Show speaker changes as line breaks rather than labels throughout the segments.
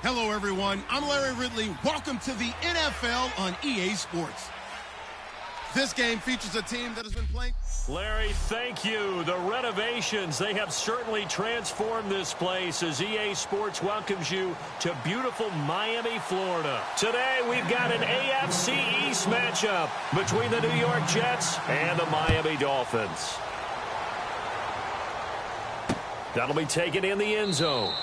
Hello, everyone. I'm Larry Ridley. Welcome to the NFL on EA Sports. This game features a team that has been playing.
Larry, thank you. The renovations, they have certainly transformed this place as EA Sports welcomes you to beautiful Miami, Florida. Today, we've got an AFC East matchup between the New York Jets and the Miami Dolphins. That'll be taken in the end zone.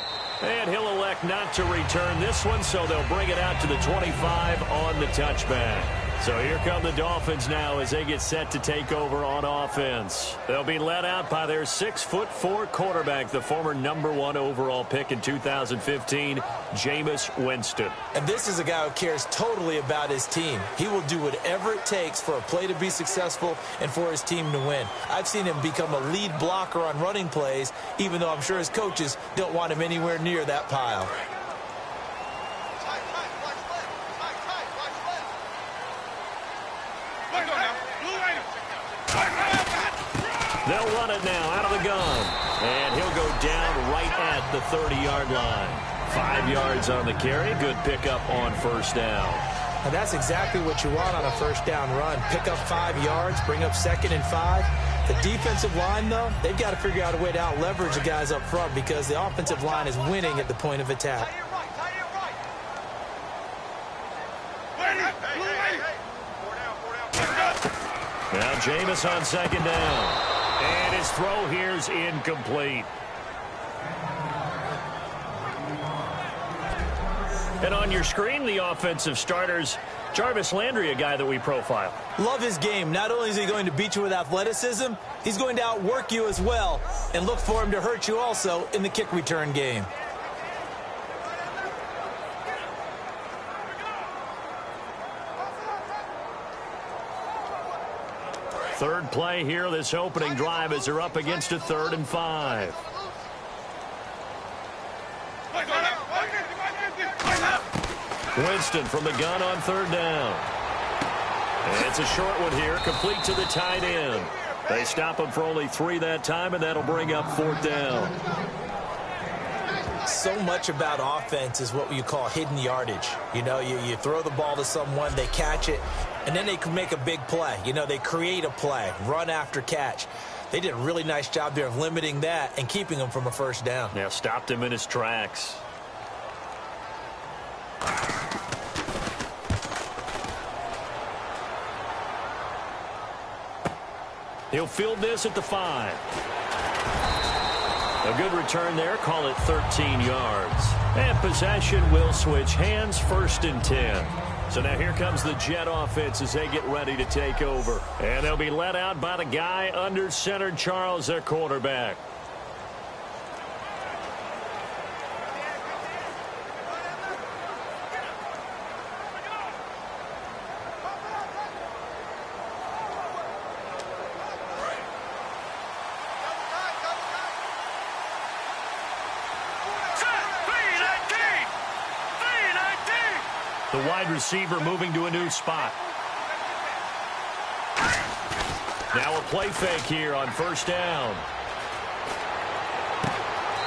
And he'll elect not to return this one, so they'll bring it out to the 25 on the touchback. So here come the Dolphins now as they get set to take over on offense. They'll be led out by their 6'4" quarterback, the former #1 overall pick in 2015, Jameis Winston.
And this is a guy who cares totally about his team. He will do whatever it takes for a play to be successful and for his team to win. I've seen him become a lead blocker on running plays, even though I'm sure his coaches don't want him anywhere near that pile.
They'll run it now out of the gun. And he'll go down right at the 30-yard line. 5 yards on the carry. Good pickup on first down.
And that's exactly what you want on a first down run. Pick up 5 yards, bring up 2nd and 5. The defensive line, though, they've got to figure out a way to out-leverage the guys up front because the offensive line is winning at the point of attack.
Now Jameis on 2nd down. And his throw here's incomplete. And on your screen, the offensive starters, Jarvis Landry, a guy that we profile.
Love his game. Not only is he going to beat you with athleticism, he's going to outwork you as well. And look for him to hurt you also in the kick return game.
Third play here, this opening drive as they're up against a 3rd and 5. Winston from the gun on 3rd down. And it's a short one here, complete to the tight end. They stop him for only 3 that time, and that'll bring up 4th down.
So much about offense is what you call hidden yardage. You know, you throw the ball to someone, they catch it, and then they can make a big play. You know, they create a play, run after catch. They did a really nice job there of limiting that and keeping him from a first down.
Yeah, stopped him in his tracks. He'll field this at the 5. A good return there. Call it 13 yards. And possession will switch hands, 1st and 10. So now here comes the Jet offense as they get ready to take over. And they'll be led out by the guy under center, Charles, their quarterback. The wide receiver moving to a new spot. Now a play fake here on 1st down.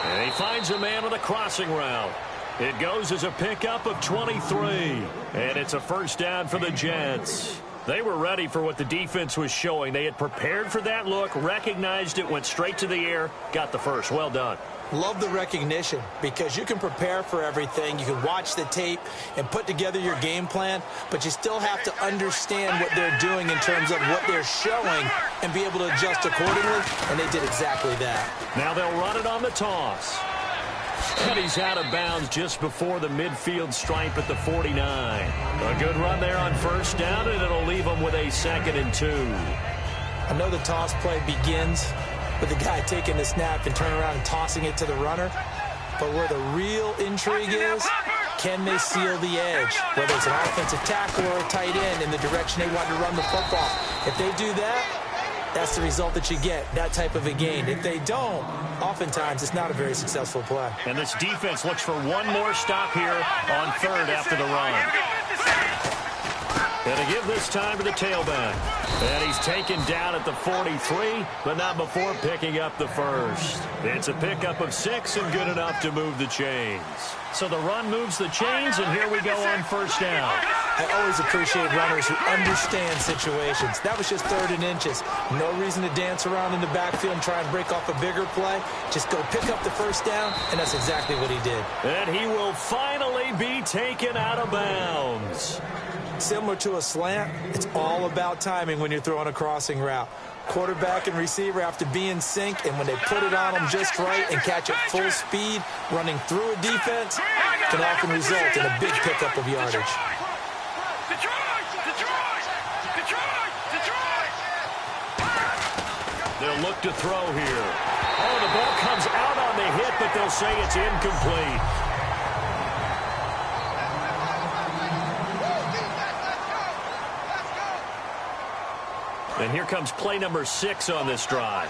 And he finds a man on a crossing route. It goes as a pickup of 23. And it's a 1st down for the Jets. They were ready for what the defense was showing. They had prepared for that look, recognized it, went straight to the air, got the first. Well done.
Love the recognition because you can prepare for everything. You can watch the tape and put together your game plan, but you still have to understand what they're doing in terms of what they're showing and be able to adjust accordingly, and they did exactly that.
Now they'll run it on the toss. And he's out of bounds just before the midfield stripe at the 49. A good run there on 1st down, and it'll leave him with a 2nd and 2.
I know the toss play begins with the guy taking the snap and turning around and tossing it to the runner. But where the real intrigue is, can they seal the edge? Whether it's an offensive tackle or a tight end in the direction they want to run the football. If they do that, that's the result that you get, that type of a gain. If they don't, oftentimes it's not a very successful play.
And this defense looks for one more stop here on 3rd after the run. And to give this time to the tailback. And he's taken down at the 43, but not before picking up the first. It's a pickup of 6 and good enough to move the chains. So the run moves the chains, and here we go on first down.
I always appreciate runners who understand situations. That was just 3rd and inches. No reason to dance around in the backfield and try and break off a bigger play. Just go pick up the first down, and that's exactly what he did.
And he will finally be taken out of bounds.
Similar to a slant, it's all about timing when you're throwing a crossing route. Quarterback and receiver have to be in sync, and when they put it on them just right and catch it full speed, running through a defense can often result in a big pickup of yardage.
They'll look to throw here. Oh, the ball comes out on the hit, but they'll say it's incomplete. And here comes play number 6 on this drive.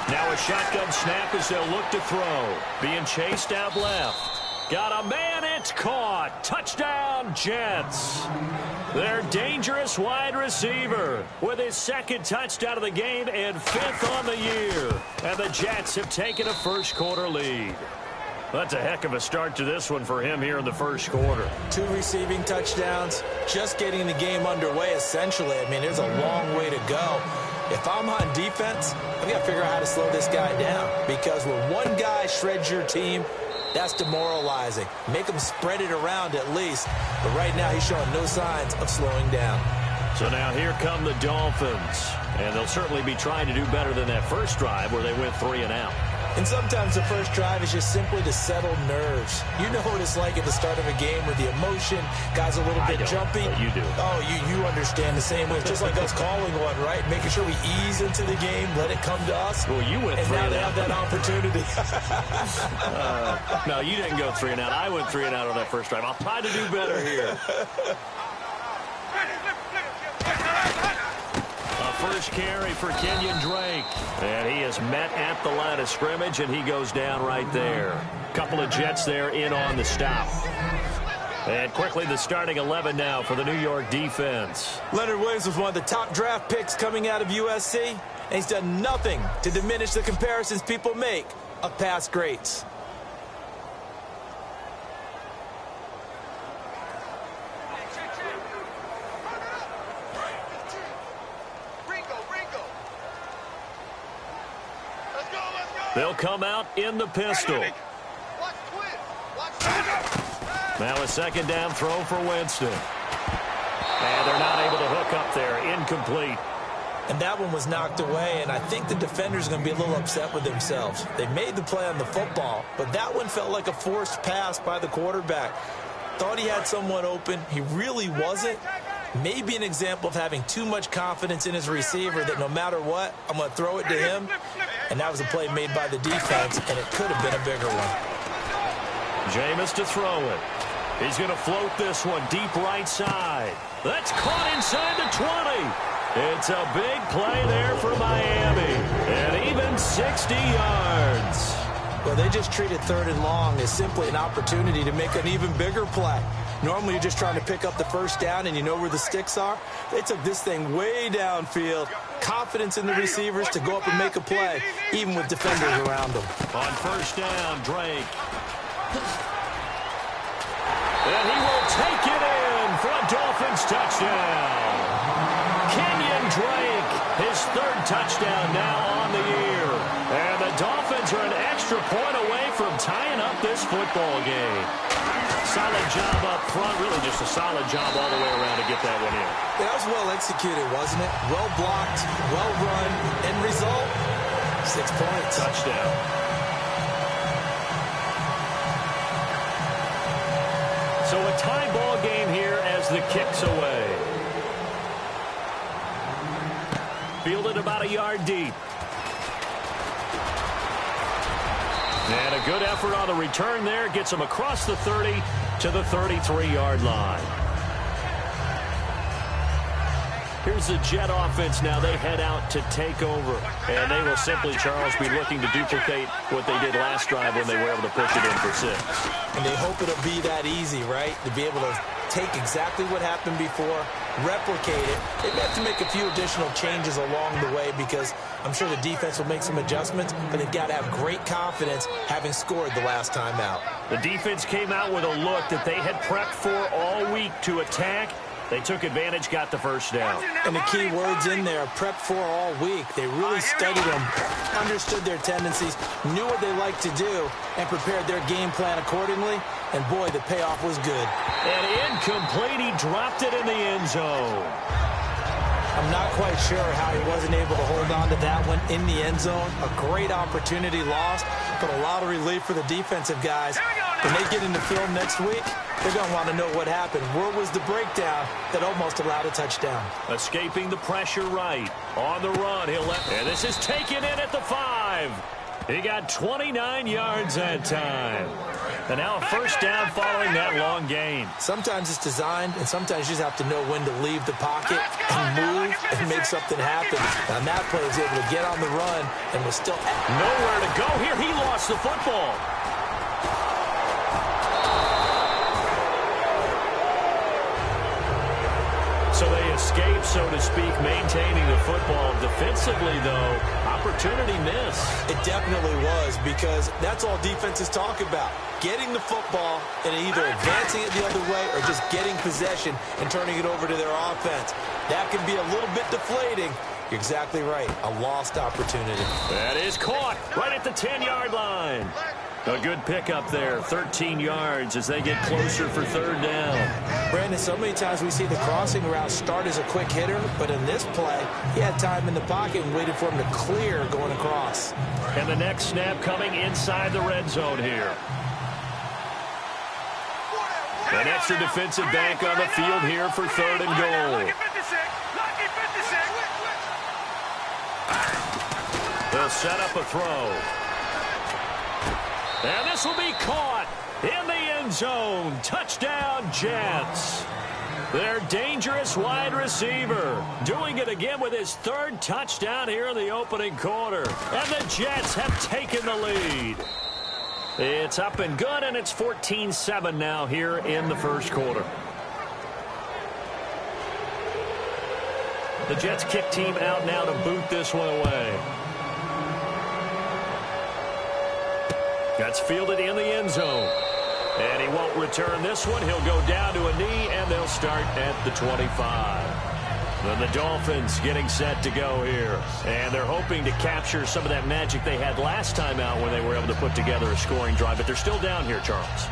Now a shotgun snap as they'll look to throw. Being chased out left. Got a man, it's caught. Touchdown, Jets. Their dangerous wide receiver with his 2nd touchdown of the game and 5th on the year. And the Jets have taken a first-quarter lead. That's a heck of a start to this one for him here in the first quarter.
2 receiving touchdowns, just getting the game underway, essentially. I mean, there's a long way to go. If I'm on defense, I've got to figure out how to slow this guy down. Because when one guy shreds your team, that's demoralizing. Make him spread it around at least. But right now, he's showing no signs of slowing down.
So now here come the Dolphins. And they'll certainly be trying to do better than that first drive where they went 3 and out.
And sometimes the first drive is just simply to settle nerves. You know what it's like at the start of a game where the emotion, guys a little bit jumpy.
But you do.
Oh, you understand the same way. It's just like us calling one, right? Making sure we ease into the game, let it come to us.
Well, you went 3 and out.
And now they have that opportunity.
No, you didn't go 3 and out. I went 3 and out on that first drive. I'll try to do better here. First carry for Kenyon Drake. And he is met at the line of scrimmage, and he goes down right there. Couple of Jets there in on the stop. And quickly the starting 11 now for the New York defense.
Leonard Williams was one of the top draft picks coming out of USC, and he's done nothing to diminish the comparisons people make of past greats.
They'll come out in the pistol. Now a 2nd down throw for Winston. And they're not able to hook up there. Incomplete.
And that one was knocked away, and I think the defenders are going to be a little upset with themselves. They made the play on the football, but that one felt like a forced pass by the quarterback. Thought he had someone open. He really wasn't. Maybe an example of having too much confidence in his receiver that no matter what, I'm going to throw it to him. And that was a play made by the defense, and it could have been a bigger one.
Jameis to throw it. He's going to float this one deep right side. That's caught inside the 20. It's a big play there for Miami. And even 60 yards.
Well, they just treated 3rd and long as simply an opportunity to make an even bigger play. Normally, you're just trying to pick up the first down and you know where the sticks are. They took this thing way downfield. Confidence in the receivers to go up and make a play, even with defenders around them.
On first down, Drake. And he will take it in for a Dolphins touchdown. Kenyon Drake, his 3rd touchdown now on the year. And the Dolphins are an extra point away from tying up this football game. Solid job up front, really just a solid job all the way around to get that one in.
That was well executed, wasn't it? Well blocked, well run, end result, 6 points.
Touchdown. So a tie ball game here as the kick's away. Fielded about a yard deep. And a good effort on the return there. Gets him across the 30 to the 33-yard line. Here's the Jet offense now. They head out to take over. And they will simply, Charles, be looking to duplicate what they did last drive when they were able to push it in for 6.
And they hope it'll be that easy, right? To be able to take exactly what happened before, replicate it. They may have to make a few additional changes along the way because I'm sure the defense will make some adjustments, but they've got to have great confidence having scored the last time out.
The defense came out with a look that they had prepped for all week to attack. They took advantage, got the first down.
And the key words in there, prep for all week. They really studied them, understood their tendencies, knew what they like to do, and prepared their game plan accordingly. And, boy, the payoff was good.
And incomplete. He dropped it in the end zone.
I'm not quite sure how he wasn't able to hold on to that one in the end zone. A great opportunity lost, but a lot of relief for the defensive guys. When they get into film next week, they're going to want to know what happened. Where was the breakdown that almost allowed a touchdown?
Escaping the pressure right. On the run, and this is taken in at the 5. He got 29 yards that time. And now a first down following that long gain.
Sometimes it's designed, and sometimes you just have to know when to leave the pocket and move and make something happen. Now, that play was able to get on the run and was still
nowhere to go here. He lost the football. So they escape, so to speak, maintaining the football. Defensively, though, opportunity miss.
It definitely was, because that's all defenses talk about. Getting the football and either advancing it the other way or just getting possession and turning it over to their offense. That can be a little bit deflating. You're exactly right. A lost opportunity.
That is caught right at the 10-yard line. A good pickup there, 13 yards as they get closer for third down.
Brandon, so many times we see the crossing route start as a quick hitter, but in this play, he had time in the pocket and waited for him to clear going across.
And the next snap coming inside the red zone here. An extra defensive back on the field here for third and goal. They'll set up a throw. And this will be caught in the end zone. Touchdown, Jets. Their dangerous wide receiver doing it again with his third touchdown here in the opening quarter. And the Jets have taken the lead. It's up and good, and it's 14-7 now here in the first quarter. The Jets kick team out now to boot this one away. That's fielded in the end zone. And he won't return this one. He'll go down to a knee, and they'll start at the 25. Then the Dolphins getting set to go here. And they're hoping to capture some of that magic they had last time out when they were able to put together a scoring drive. But they're still down here, Charles.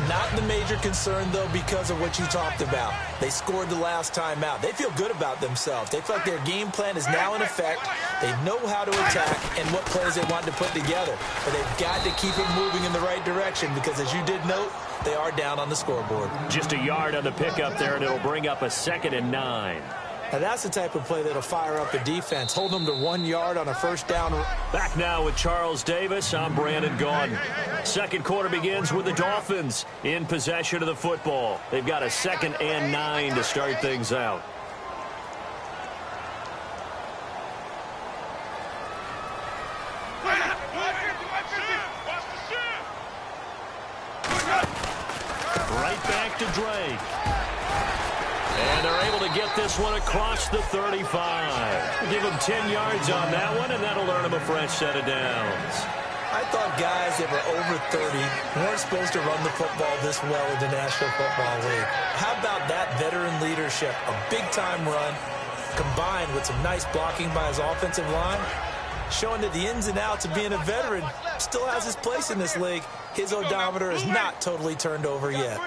Not the major concern, though, because of what you talked about. They scored the last time out. They feel good about themselves. They feel like their game plan is now in effect. They know how to attack and what plays they want to put together. But they've got to keep it moving in the right direction because, as you did note, they are down on the scoreboard.
Just a yard on the pickup there, and it'll bring up a 2nd and 9.
Now, that's the type of play that'll fire up a defense. Hold them to 1 yard on a first down.
Back now with Charles Davis. I'm Brandon Gaudin. Second quarter begins with the Dolphins in possession of the football. They've got a 2nd and 9 to start things out. Right back to Drake. And they're able to get this one across the 35. Give them 10 yards on that one, and that'll earn them a fresh set of downs.
I thought guys that were over 30 weren't supposed to run the football this well in the National Football League. How about that veteran leadership? A big-time run combined with some nice blocking by his offensive line, showing that the ins and outs of being a veteran still has his place in this league. His odometer is not totally turned over yet.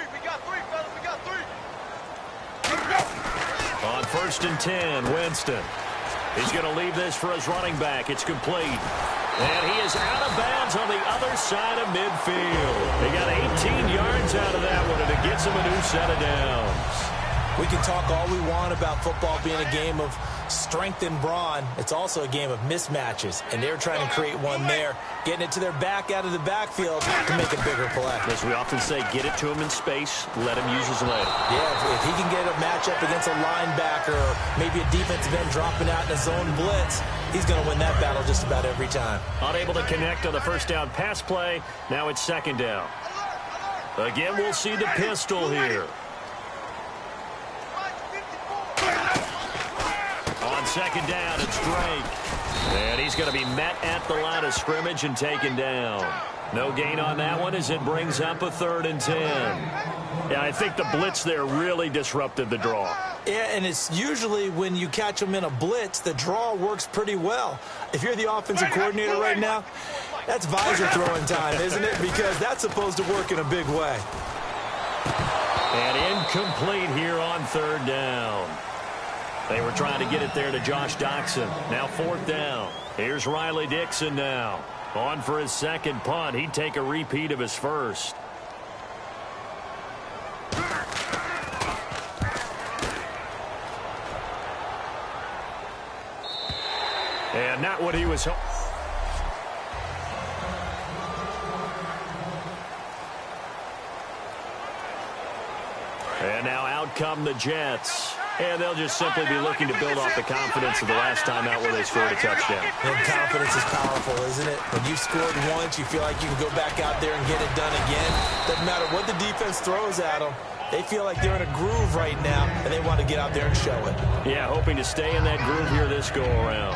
On 1st and 10, Winston. He's going to leave this for his running back. It's complete. And he is out of bounds on the other side of midfield. He got 18 yards out of that one, and it gets him a new set of downs.
We can talk all we want about football being a game of strength and brawn. It's also a game of mismatches, and they're trying to create one there, getting it to their back out of the backfield to make a bigger play.
As we often say, get it to him in space, let him use his leg.
Yeah, if he can get a matchup against a linebacker or maybe a defensive end dropping out in a zone blitz, he's going to win that battle just about every time.
Unable to connect on the first down pass play. Now it's second down. Again, we'll see the pistol here. On second down, it's Drake. And he's going to be met at the line of scrimmage and taken down. No gain on that one as it brings up a 3rd and 10. Yeah, I think the blitz there really disrupted the draw.
Yeah, and it's usually when you catch them in a blitz, the draw works pretty well. If you're the offensive coordinator right now, that's visor throwing time, isn't it? Because that's supposed to work in a big way.
And incomplete here on 3rd down. They were trying to get it there to Josh Doxson. Now 4th down. Here's Riley Dixon now. On for his second punt. He'd take a repeat of his first. And not what he was hoping. And now out come the Jets. And they'll just simply be looking to build off the confidence of the last time out where they scored a touchdown.
And confidence is powerful, isn't it? When you've scored once, you feel like you can go back out there and get it done again. Doesn't matter what the defense throws at them. They feel like they're in a groove right now, and they want to get out there and show it.
Yeah, hoping to stay in that groove here this go-around.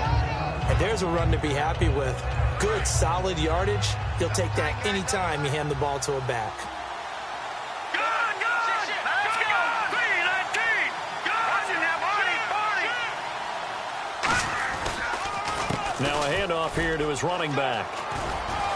And there's a run to be happy with. Good, solid yardage. He'll take that anytime you hand the ball to a back.
Now a handoff here to his running back.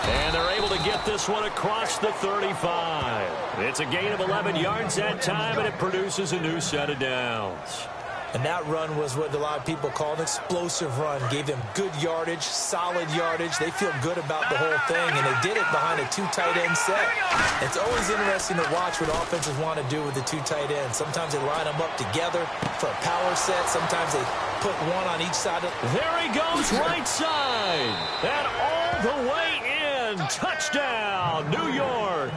And they're able to get this one across the 35. It's a gain of 11 yards that time, and it produces a new set of downs.
And that run was what a lot of people call an explosive run. Gave them good yardage, solid yardage. They feel good about the whole thing, and they did it behind a 2 tight end set. It's always interesting to watch what offenses want to do with the 2 tight ends. Sometimes they line them up together for a power set. Sometimes they put one on each side.
There he goes, right side. And all the way in. Touchdown, New York.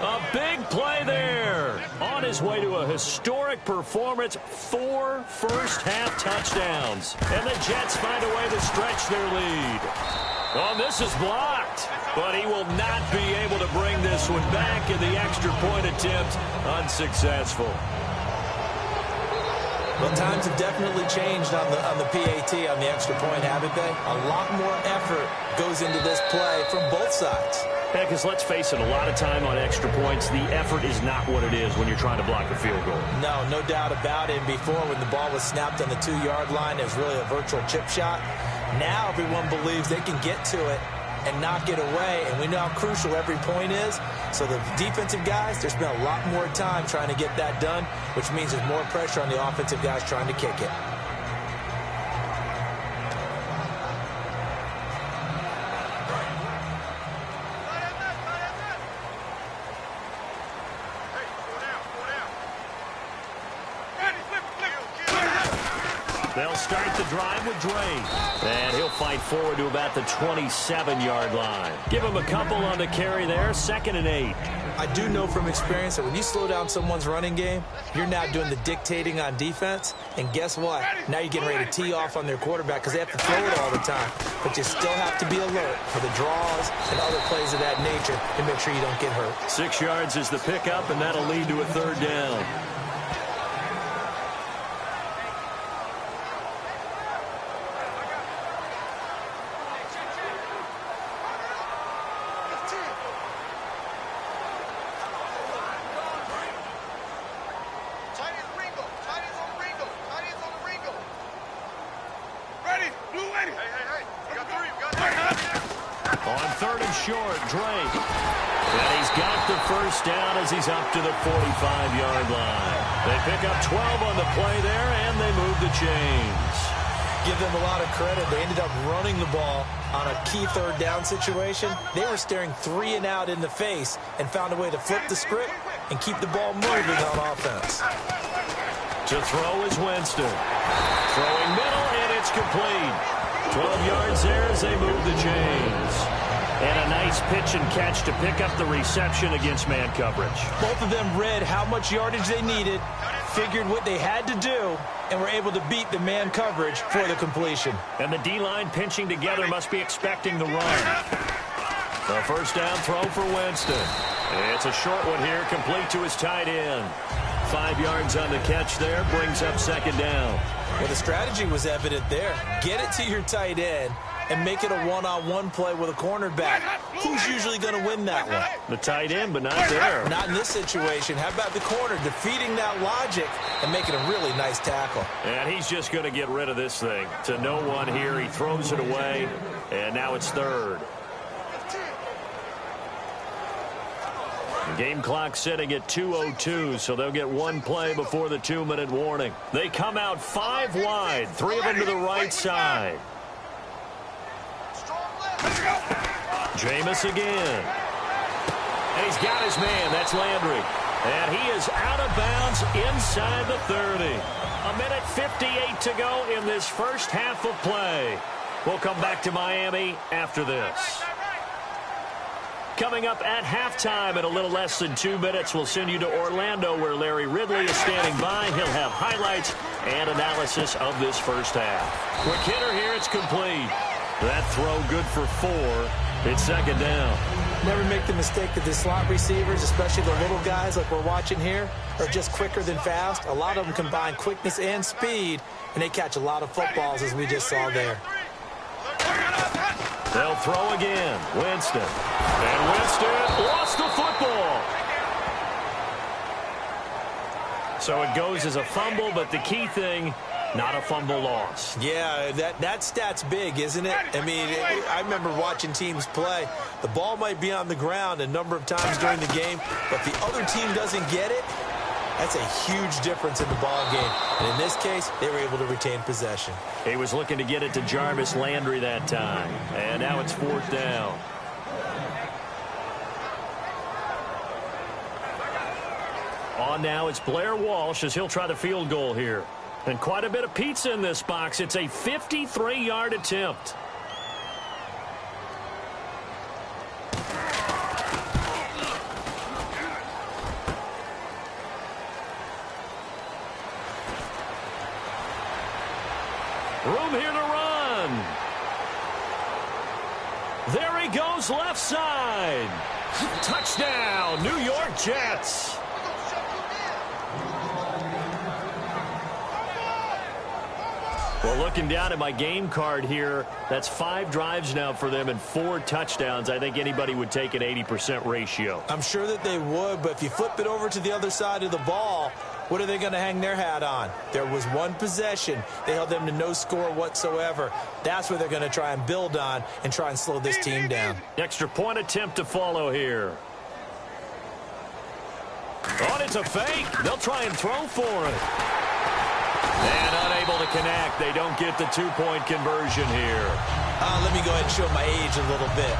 A big play there. On his way to a historic performance, 4 first-half touchdowns. And the Jets find a way to stretch their lead. Oh, this is blocked. But he will not be able to bring this one back, in the extra point attempt unsuccessful.
Well, times have definitely changed on the PAT, on the extra point, haven't they? A lot more effort goes into this play from both sides.
Yeah, because let's face it, a lot of time on extra points, the effort is not what it is when you're trying to block a field goal.
No doubt about it. Before, when the ball was snapped on the 2-yard line, it was really a virtual chip shot. Now everyone believes they can get to it and knock it away, and we know how crucial every point is. So the defensive guys, there's been a lot more time trying to get that done, which means there's more pressure on the offensive guys trying to kick it.
They'll start the drive with Drake. And he'll fight forward to about the 27-yard line. Give him a couple on the carry there, 2nd and 8.
I do know from experience that when you slow down someone's running game, you're now doing the dictating on defense. And guess what? Now you're getting ready to tee off on their quarterback because they have to throw it all the time. But you still have to be alert for the draws and other plays of that nature to make sure you don't get hurt.
6 yards is the pickup, and that'll lead to a 3rd down. Short, Drake. And he's got the first down as he's up to the 45-yard line. They pick up 12 on the play there, and they move the chains.
Give them a lot of credit. They ended up running the ball on a key 3rd down situation. They were staring 3 and out in the face and found a way to flip the script and keep the ball moving on offense.
To throw is Winston. Throwing middle, and it's complete. 12 yards there as they move the chains. And a nice pitch and catch to pick up the reception against man coverage.
Both of them read how much yardage they needed, figured what they had to do, and were able to beat the man coverage for the completion.
And the D-line pinching together must be expecting the run. The first down throw for Winston. It's a short one here, complete to his tight end. 5 yards on the catch there, brings up second down.
Well, the strategy was evident there. Get it to your tight end and make it a one-on-one play with a cornerback. Who's usually going to win that one?
The tight end, but not there.
Not in this situation. How about the corner defeating that logic and making a really nice tackle?
And he's just going to get rid of this thing. To no one here, he throws it away, and now it's third. Game clock sitting at 2:02, so they'll get one play before the 2-minute warning. They come out 5 wide, 3 of them to the right side. Jameis again. And he's got his man. That's Landry. And he is out of bounds inside the 30. 1:58 to go in this first half of play. We'll come back to Miami after this. Coming up at halftime in a little less than 2 minutes, we'll send you to Orlando where Larry Ridley is standing by. He'll have highlights and analysis of this first half. Quick hitter here, it's complete. That throw good for 4. It's second down.
Never make the mistake that the slot receivers, especially the little guys like we're watching here, are just quicker than fast. A lot of them combine quickness and speed, and they catch a lot of footballs as we just saw there.
They'll throw again. Winston. And Winston lost the football. So it goes as a fumble, but the key thing, not a fumble loss.
Yeah, that stat's big, isn't it? I mean, I remember watching teams play. The ball might be on the ground a number of times during the game, but if the other team doesn't get it, that's a huge difference in the ball game. And in this case, they were able to retain possession.
He was looking to get it to Jarvis Landry that time. And now it's 4th down. On now, it's Blair Walsh as he'll try the field goal here. And quite a bit of pizza in this box. It's a 53-yard attempt. Room here to run. There he goes, left side. Touchdown, New York Jets. Well, looking down at my game card here, that's 5 drives now for them and 4 touchdowns. I think anybody would take an 80% ratio.
I'm sure that they would, but if you flip it over to the other side of the ball, what are they going to hang their hat on? There was one possession. They held them to no score whatsoever. That's what they're going to try and build on and try and slow this team down.
Extra point attempt to follow here. Oh, it's a fake. They'll try and throw for it. And unable to connect. They don't get the 2-point conversion here.
Let me go ahead and show my age a little bit.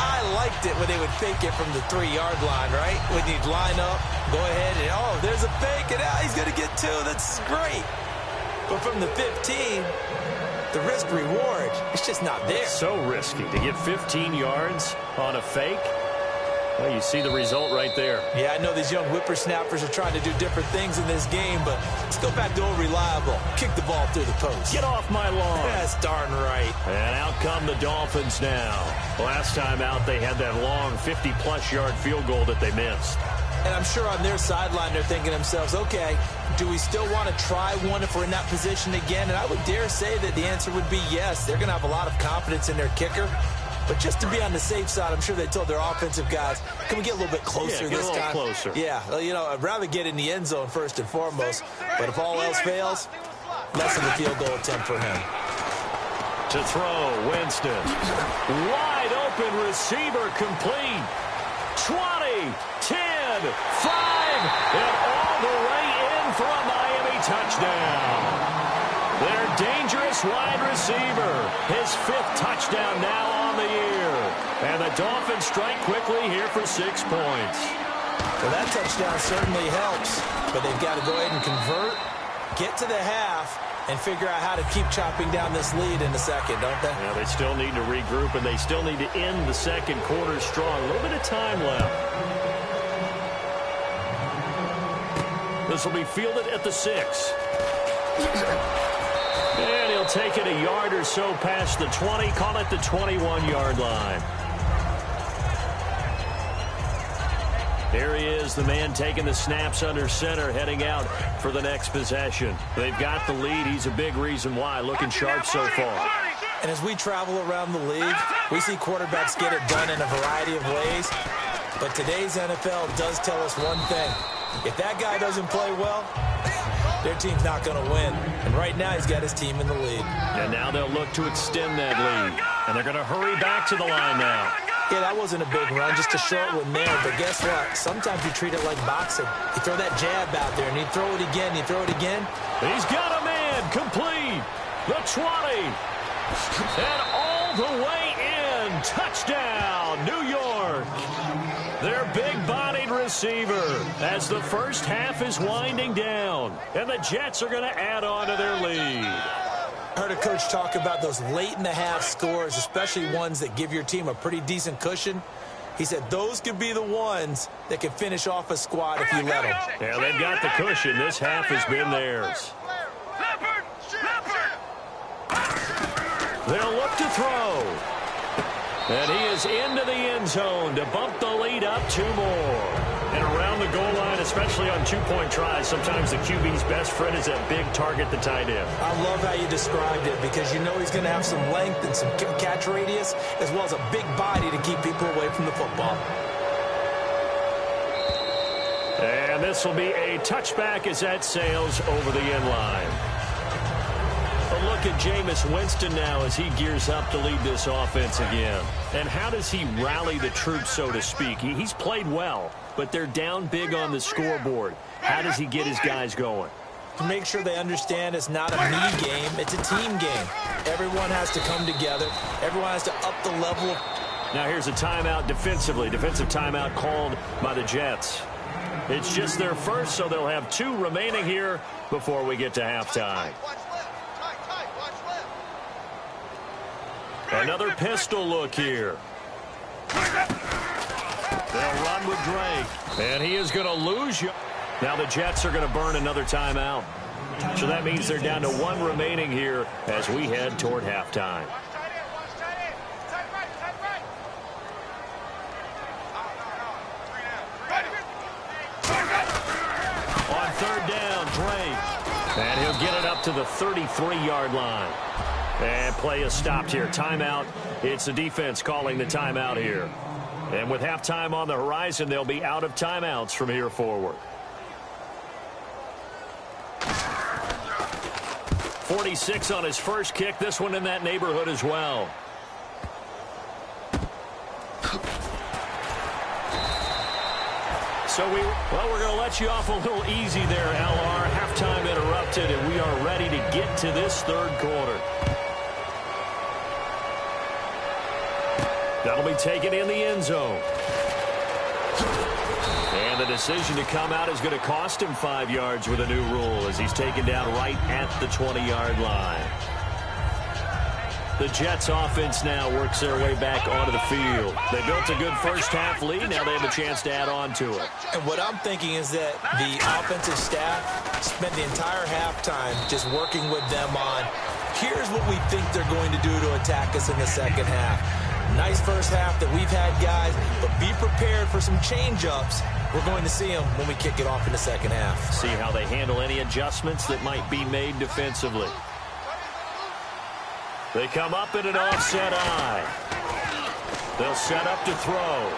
I liked it when they would fake it from the 3-yard line, right? When you'd line up, go ahead, and oh, there's a fake, and he's going to get 2. That's great. But from the 15, the risk-reward, it's just not there.
It's so risky to get 15 yards on a fake. Well, you see the result right there.
Yeah, I know these young whippersnappers are trying to do different things in this game, but let's go back to old reliable. Kick the ball through the post.
Get off my lawn.
That's darn right.
And out come the Dolphins now. Last time out, they had that long 50-plus yard field goal that they missed.
And I'm sure on their sideline, they're thinking to themselves, okay, do we still want to try one if we're in that position again? And I would dare say that the answer would be yes. They're going to have a lot of confidence in their kicker. But just to be on the safe side, I'm sure they told their offensive guys, can we get a little bit closer this time?
Get a little closer.
Yeah, you know, I'd rather get in the end zone first and foremost. But if all else fails, less of a field goal attempt for him.
To throw, Winston. Wide open receiver complete. 20, 10, 5, and all the way in for a Miami touchdown. Their dangerous wide receiver. His 5th touchdown now on the year. And the Dolphins strike quickly here for 6 points.
Well, that touchdown certainly helps, but they've got to go ahead and convert, get to the half, and figure out how to keep chopping down this lead in the second, don't they?
Yeah, they still need to regroup, and they still need to end the second quarter strong. A little bit of time left. This will be fielded at the 6. And he'll take it a yard or so past the 20, call it the 21-yard line. Here he is, the man taking the snaps under center, heading out for the next possession. They've got the lead. He's a big reason why, looking sharp so far.
And as we travel around the league, we see quarterbacks get it done in a variety of ways. But today's NFL does tell us one thing. If that guy doesn't play well, their team's not going to win. And right now, he's got his team in the lead.
And now they'll look to extend that lead. And they're going to hurry back to the line now.
Yeah, that wasn't a big run, just a short one there. But guess what? Sometimes you treat it like boxing. You throw that jab out there, and you throw it again, you throw it again.
He's got a man complete. The 20. And all the way in. Touchdown, New York. Their big-bodied receiver as the first half is winding down. And the Jets are going to add on to their lead.
I heard a coach talk about those late-in-the-half scores, especially ones that give your team a pretty decent cushion. He said those could be the ones that can finish off a squad if you let them.
Yeah, they've got the cushion. This half has been theirs. They'll look to throw. And he is into the end zone to bump the lead up 2 more. And around the goal line, especially on two-point tries, sometimes the QB's best friend is that big target, the tight end.
I love how you described it because you know he's going to have some length and some catch radius as well as a big body to keep people away from the football.
And this will be a touchback as that sails over the end line. A look at Jameis Winston now as he gears up to lead this offense again. And how does he rally the troops, so to speak? He's played well, but they're down big on the scoreboard. How does he get his guys going?
To make sure they understand it's not a me game, it's a team game. Everyone has to come together. Everyone has to up the level.
Now here's a timeout defensively. Defensive timeout called by the Jets. It's just their first, so they'll have 2 remaining here before we get to halftime. Another pistol look here. They'll run with Drake. And he is going to lose you. Now the Jets are going to burn another timeout. So that means they're down to 1 remaining here as we head toward halftime. On 3rd down, Drake. And he'll get it up to the 33-yard line. And play is stopped here. Timeout. It's the defense calling the timeout here. And with halftime on the horizon, they'll be out of timeouts from here forward. 46 on his first kick. This one in that neighborhood as well. So we're going to let you off a little easy there, LR. Halftime interrupted, and we are ready to get to this 3rd quarter. That'll be taken in the end zone. And the decision to come out is going to cost him 5 yards with a new rule as he's taken down right at the 20-yard line. The Jets offense now works their way back onto the field. They built a good first half lead. Now they have a chance to add on to it.
And what I'm thinking is that the offensive staff spent the entire halftime just working with them on, here's what we think they're going to do to attack us in the second half. Nice first half that we've had, guys, but be prepared for some change-ups. We're going to see them when we kick it off in the second half.
See how they handle any adjustments that might be made defensively. They come up in an offset eye. They'll set up to throw.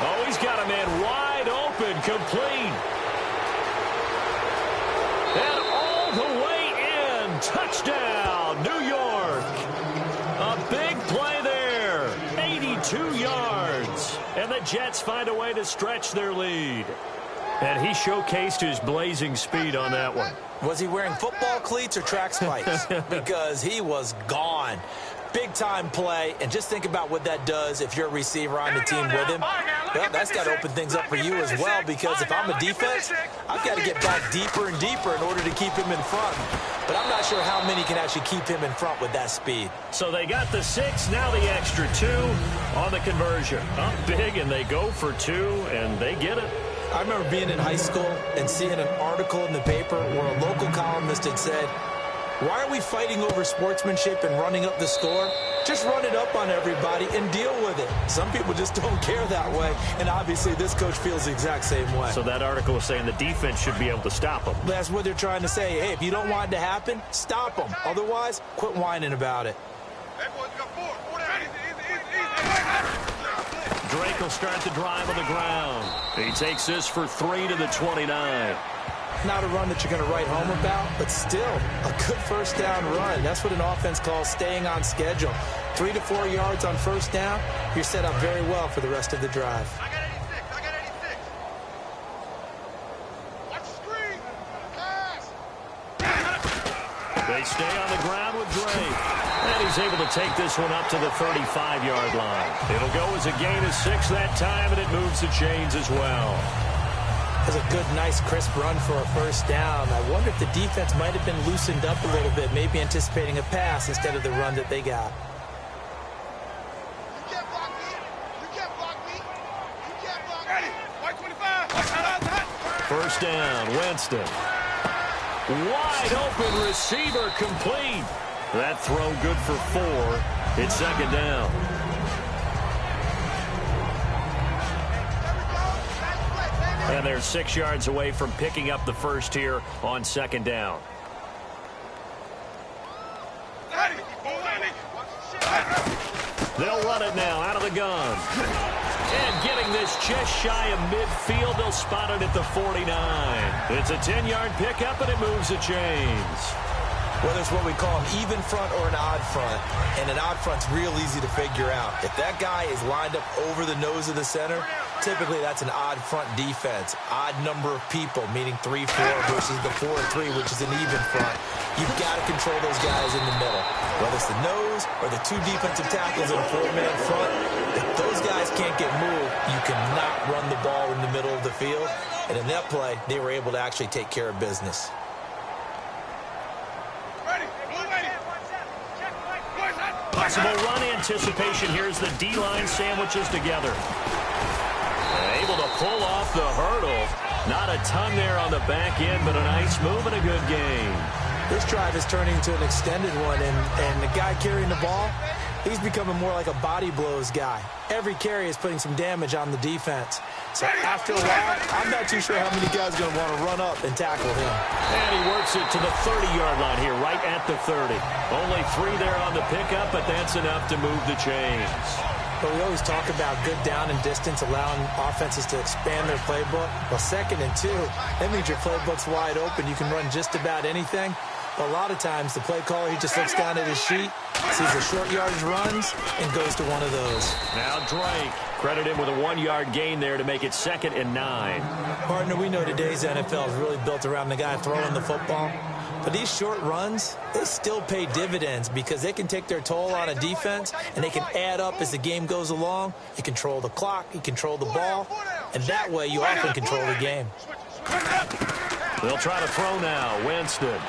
Oh, he's got a man wide open, complete. And all the way in. Touchdown, New York. A big play there. 82 yards. And the Jets find a way to stretch their lead. And he showcased his blazing speed on that one.
Was he wearing football cleats or track spikes? Because he was gone. Big-time play, and just think about what that does if you're a receiver on the team with him. Well, that's got to open things up for you as well, because if I'm a defense, I've got to get back deeper and deeper in order to keep him in front. But I'm not sure how many can actually keep him in front with that speed.
So they got the 6, now the extra 2 on the conversion. Up big, and they go for 2, and they get it.
I remember being in high school and seeing an article in the paper where a local columnist had said, "Why are we fighting over sportsmanship and running up the score? Just run it up on everybody and deal with it." Some people just don't care that way, and obviously this coach feels the exact same way.
So that article was saying the defense should be able to stop them.
That's what they're trying to say. Hey, if you don't want it to happen, stop them. Otherwise, quit whining about it.
Drake will start the drive on the ground. He takes this for 3 to the 29.
Not a run that you're going to write home about, but still a good first down run. That's what an offense calls staying on schedule. 3 to 4 yards on first down, you're set up very well for the rest of the drive.
I got 86. Watch the screen. Pass.
They stay on the ground with Drake. And he's able to take this one up to the 35-yard line. It'll go as a gain of 6 that time, and it moves the chains as well.
That's a good, nice, crisp run for a first down. I wonder if the defense might have been loosened up a little bit, maybe anticipating a pass instead of the run that they got.
You can't block me. You can't block me. You can't block me. White 25.
First down, Winston. Wide open receiver complete. That throw good for 4. It's second down. And they're 6 yards away from picking up the first here on second down. They'll run it now out of the gun. And getting this just shy of midfield, they'll spot it at the 49. It's a 10-yard pickup, and it moves the chains.
Whether it's what we call an even front or an odd front, and an odd front's real easy to figure out. If that guy is lined up over the nose of the center, typically that's an odd front defense. Odd number of people, meaning 3-4 versus the 4-3, which is an even front. You've got to control those guys in the middle. Whether it's the nose or the 2 defensive tackles in a 4-man front, if those guys can't get moved, you cannot run the ball in the middle of the field. And in that play, they were able to actually take care of business.
Possible run anticipation. Here's the D-line sandwiches together. Able to pull off the hurdle. Not a ton there on the back end, but a nice move and a good game.
This drive is turning into an extended one, and the guy carrying the ball, he's becoming more like a body blows guy. Every carry is putting some damage on the defense. So after a while, I'm not too sure how many guys are going to want to run up and tackle him.
And he works it to the 30-yard line here, right at the 30. Only 3 there on the pickup, but that's enough to move the chains.
But we always talk about good down and distance, allowing offenses to expand their playbook. Well, 2nd and 2, that means your playbook's wide open. You can run just about anything. But a lot of times, the play caller, he just looks down at his sheet, sees the short yardage runs, and goes to one of those.
Now Drake. Credit him with a 1-yard gain there to make it 2nd and 9.
Partner, we know today's NFL is really built around the guy throwing the football. But these short runs, they still pay dividends because they can take their toll on a defense, and they can add up as the game goes along. You control the clock, you control the ball, and that way you often control the game.
They'll try to throw now. Winston.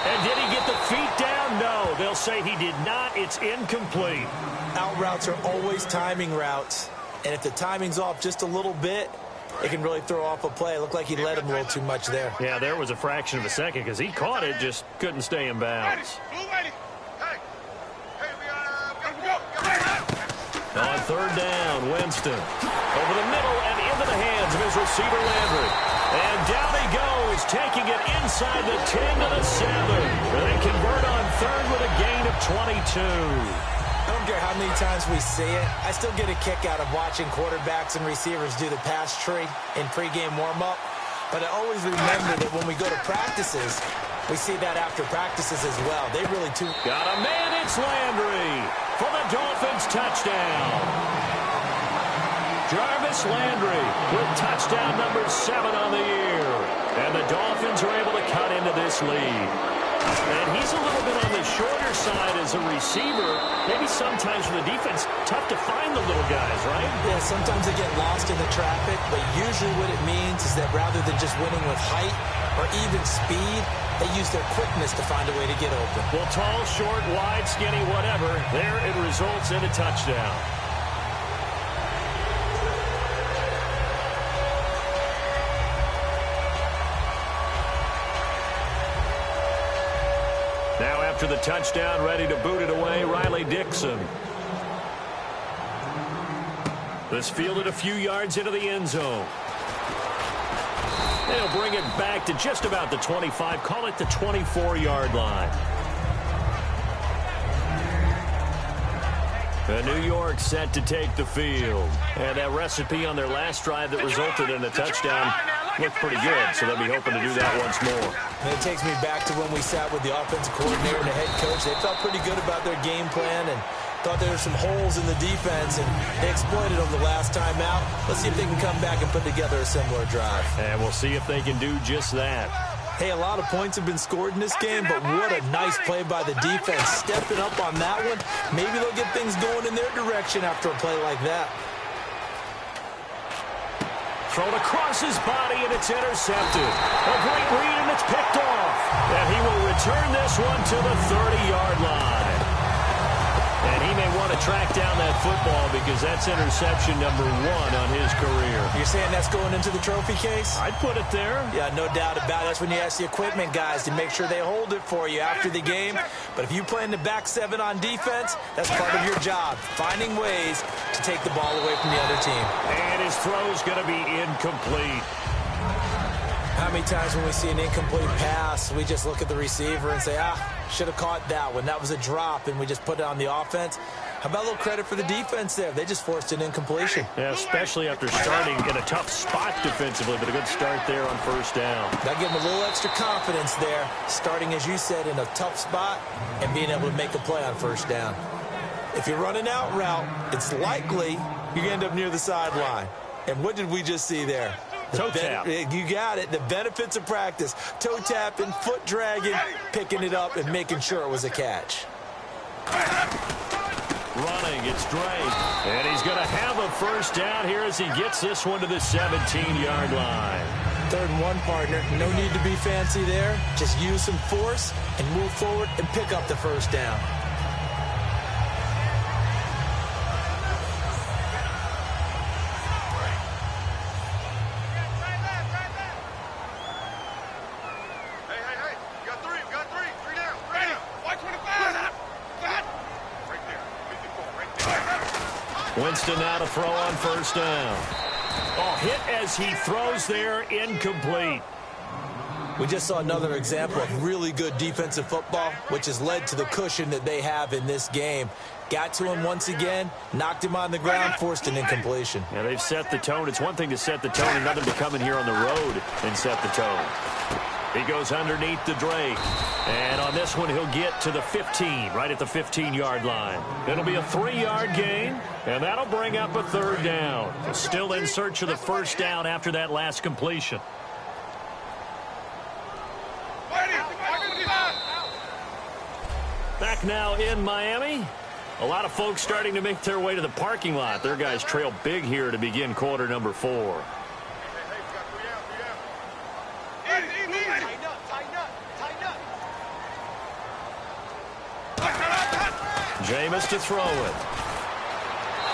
And did he get the feet down? No. They'll say he did not. It's incomplete.
Out routes are always timing routes. And if the timing's off just a little bit, it can really throw off a play. It looked like he let him a little too much there.
Yeah, there was a fraction of a second because he caught it, just couldn't stay in bounds. On 3rd down, Winston. Over the middle and into the hands of his receiver, Landry. And down he goes, taking it inside the 10 to the 7. They convert on 3rd with a gain of 22.
I don't care how many times we see it. I still get a kick out of watching quarterbacks and receivers do the pass tree in pregame warm-up. But I always remember that when we go to practices, we see that after practices as well. They really too.
Got a man, it's Landry for the Dolphins touchdown. Jarvis Landry with touchdown number 7 on the year. And the Dolphins are able to cut into this lead. And he's a little bit on the shorter side as a receiver. Maybe sometimes for the defense, tough to find the little guys, right?
Yeah, sometimes they get lost in the traffic, but usually what it means is that rather than just winning with height or even speed, they use their quickness to find a way to get open.
Well, tall, short, wide, skinny, whatever, there it results in a touchdown. Now after the touchdown, ready to boot it away, Riley Dixon. This fielded a few yards into the end zone. They'll bring it back to just about the 25. Call it the 24-yard line. New York set to take the field. And that recipe on their last drive that resulted in a touchdown looked pretty good, so they'll be hoping to do that once more.
And it takes me back to when we sat with the offensive coordinator and the head coach. They felt pretty good about their game plan and thought there were some holes in the defense, and they exploited them the last time out. Let's see if they can come back and put together a similar drive.
And we'll see if they can do just that.
Hey, a lot of points have been scored in this game, but what a nice play by the defense. Stepping up on that one. Maybe they'll get things going in their direction after a play like that.
Thrown across his body, and it's intercepted. A great read, and it's picked off. And he will return this one to the 30-yard line. And he may want to track down that football because that's interception number 1 on his career.
You're saying that's going into the trophy case?
I'd put it there.
Yeah, no doubt about it. That's when you ask the equipment guys to make sure they hold it for you after the game. But if you play in the back 7 on defense, that's part of your job, finding ways to take the ball away from the other team.
And his throw's going to be incomplete.
How many times when we see an incomplete pass, we just look at the receiver and say, should have caught that one. That was a drop, and we just put it on the offense. How about a little credit for the defense there? They just forced an incompletion.
Yeah, especially after starting in a tough spot defensively, but a good start there on first down.
That'll give them a little extra confidence there, starting, as you said, in a tough spot and being able to make a play on first down. If you're running out route, it's likely you're going to end up near the sideline. And what did we just see there?
Toe tap.
You got it. The benefits of practice. Toe tapping, foot dragging, picking it up, and making sure it was a catch.
Running, it's Drake. And he's going to have a first down here as he gets this one to the 17-yard line.
3rd and 1, partner. No need to be fancy there. Just use some force and move forward and pick up the first down.
Winston now to throw on first down. Oh, hit as he throws there, incomplete.
We just saw another example of really good defensive football, which has led to the cushion that they have in this game. Got to him once again, knocked him on the ground, forced an incompletion.
Yeah, they've set the tone. It's one thing to set the tone, another to come in here on the road and set the tone. He goes underneath the Drake. And on this one, he'll get to the 15, right at the 15-yard line. It'll be a 3-yard gain, and that'll bring up a 3rd down. Still in search of the first down after that last completion. Back now in Miami. A lot of folks starting to make their way to the parking lot. Their guys trail big here to begin quarter number 4. Jameis to throw it.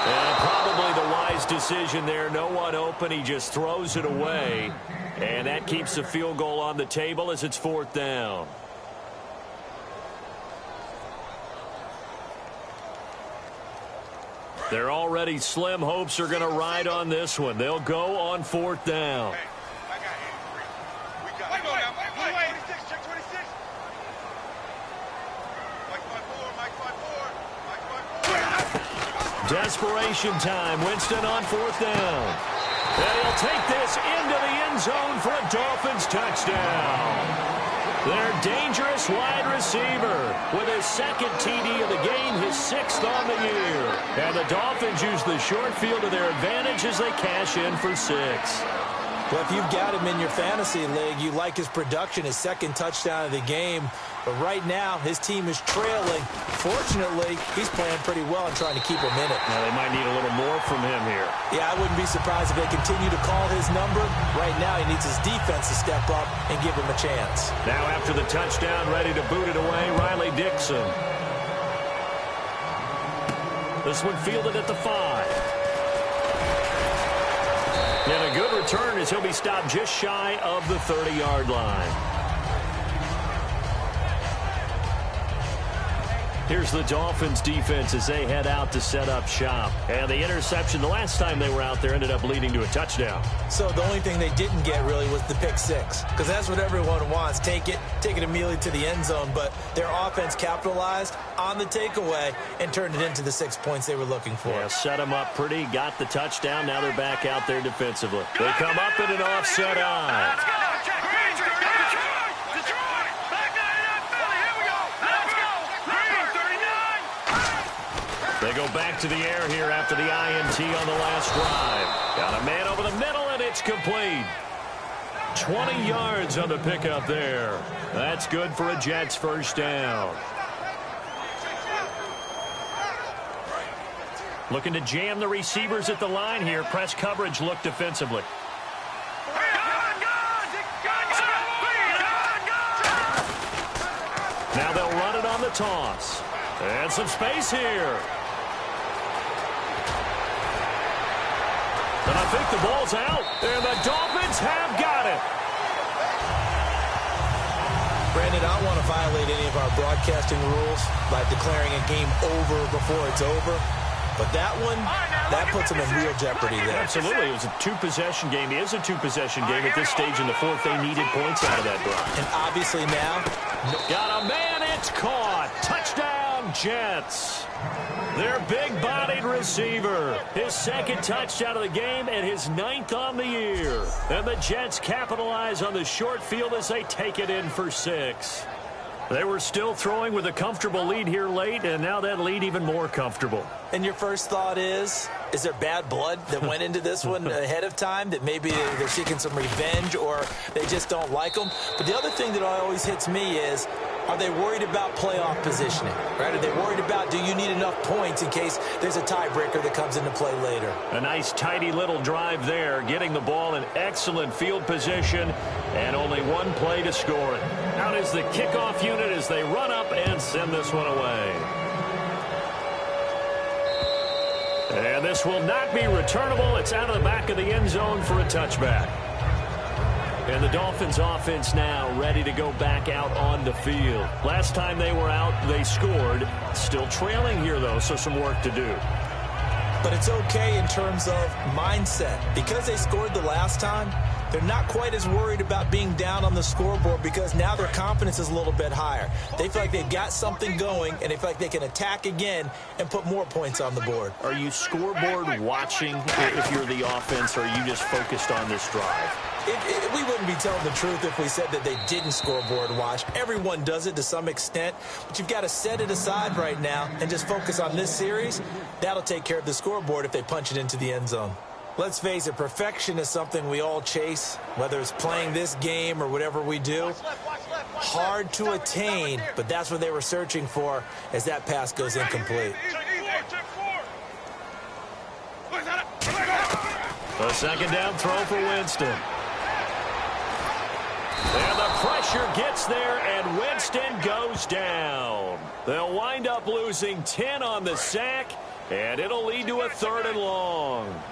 And probably the wise decision there. No one open. He just throws it away. And that keeps the field goal on the table as it's 4th down. They're already slim. Hopes are going to ride on this one. They'll go on 4th down. Desperation time. Winston on 4th down. And he'll take this into the end zone for a Dolphins touchdown. Their dangerous wide receiver with his 2nd TD of the game, his 6th on the year. And the Dolphins use the short field to their advantage as they cash in for 6.
Well, if you've got him in your fantasy league, you like his production, his second touchdown of the game. But right now, his team is trailing. Fortunately, he's playing pretty well and trying to keep him in it.
Now, they might need a little more from him here.
Yeah, I wouldn't be surprised if they continue to call his number. Right now, he needs his defense to step up and give him a chance.
Now, after the touchdown, ready to boot it away, Riley Dixon. This one fielded at the 5. And a good return as he'll be stopped just shy of the 30-yard line. Here's the Dolphins defense as they head out to set up shop. And the interception the last time they were out there ended up leading to a touchdown.
So the only thing they didn't get really was the pick six, because that's what everyone wants. Take it immediately to the end zone. But their offense capitalized on the takeaway and turned it into the 6 points they were looking for.
Yeah, set them up pretty, got the touchdown. Now they're back out there defensively. They come up in an offset eye. They go back to the air here after the INT on the last drive. Got a man over the middle, and it's complete. 20 yards on the pickup there. That's good for a Jets first down. Looking to jam the receivers at the line here. Press coverage look defensively. Now they'll run it on the toss. And some space here. And I think the ball's out. And the Dolphins have got it.
Brandon, I don't want to violate any of our broadcasting rules by declaring a game over before it's over. But that one, that puts them in real jeopardy there.
Absolutely. It was a two-possession game. It is a two-possession game at this stage in the fourth. They needed points out of that drive.
And obviously now,
got a man. It's caught. Touchdown, Jets. Their big-bodied receiver. His second touchdown of the game and his 9th on the year. And the Jets capitalize on the short field as they take it in for 6. They were still throwing with a comfortable lead here late, and now that lead even more comfortable.
And your first thought is there bad blood that went into this one ahead of time, that maybe they're seeking some revenge or they just don't like them? But the other thing that always hits me is, are they worried about playoff positioning? Right? Are they worried about, do you need enough points in case there's a tiebreaker that comes into play later?
A nice, tidy little drive there, getting the ball in excellent field position, and only one play to score it. Out is the kickoff unit as they run up and send this one away. And this will not be returnable. It's out of the back of the end zone for a touchback. And the Dolphins offense now ready to go back out on the field. Last time they were out, they scored. Still trailing here, though, so some work to do.
But it's okay in terms of mindset. Because they scored the last time, they're not quite as worried about being down on the scoreboard because now their confidence is a little bit higher. They feel like they've got something going, and they feel like they can attack again and put more points on the board.
Are you scoreboard watching if you're the offense, or are you just focused on this drive?
We wouldn't be telling the truth if we said that they didn't scoreboard watch. Everyone does it to some extent, but you've got to set it aside right now and just focus on this series. That'll take care of the scoreboard if they punch it into the end zone. Let's face it, perfection is something we all chase, whether it's playing this game or whatever we do. Hard to attain, but that's what they were searching for as that pass goes incomplete.
A second down throw for Winston. And the pressure gets there, and Winston goes down. They'll wind up losing 10 on the sack, and it'll lead to a 3rd and long.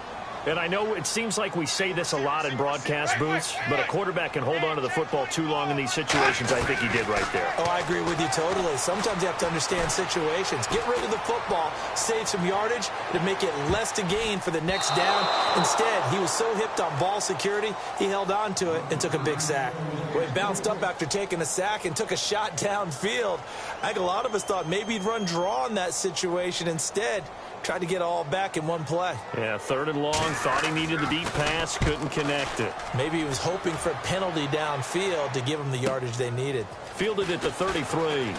And I know it seems like we say this a lot in broadcast booths, but a quarterback can hold on to the football too long in these situations. I think he did right there.
Oh, I agree with you totally. Sometimes you have to understand situations. Get rid of the football, save some yardage to make it less to gain for the next down. Instead, he was so hipped on ball security, he held on to it and took a big sack. Well, he bounced up after taking a sack and took a shot downfield. I think a lot of us thought maybe he'd run draw in that situation. Instead, tried to get it all back in one play.
Yeah, 3rd and long. Thought he needed the deep pass. Couldn't connect it.
Maybe he was hoping for a penalty downfield to give him the yardage they needed.
Fielded at the 33.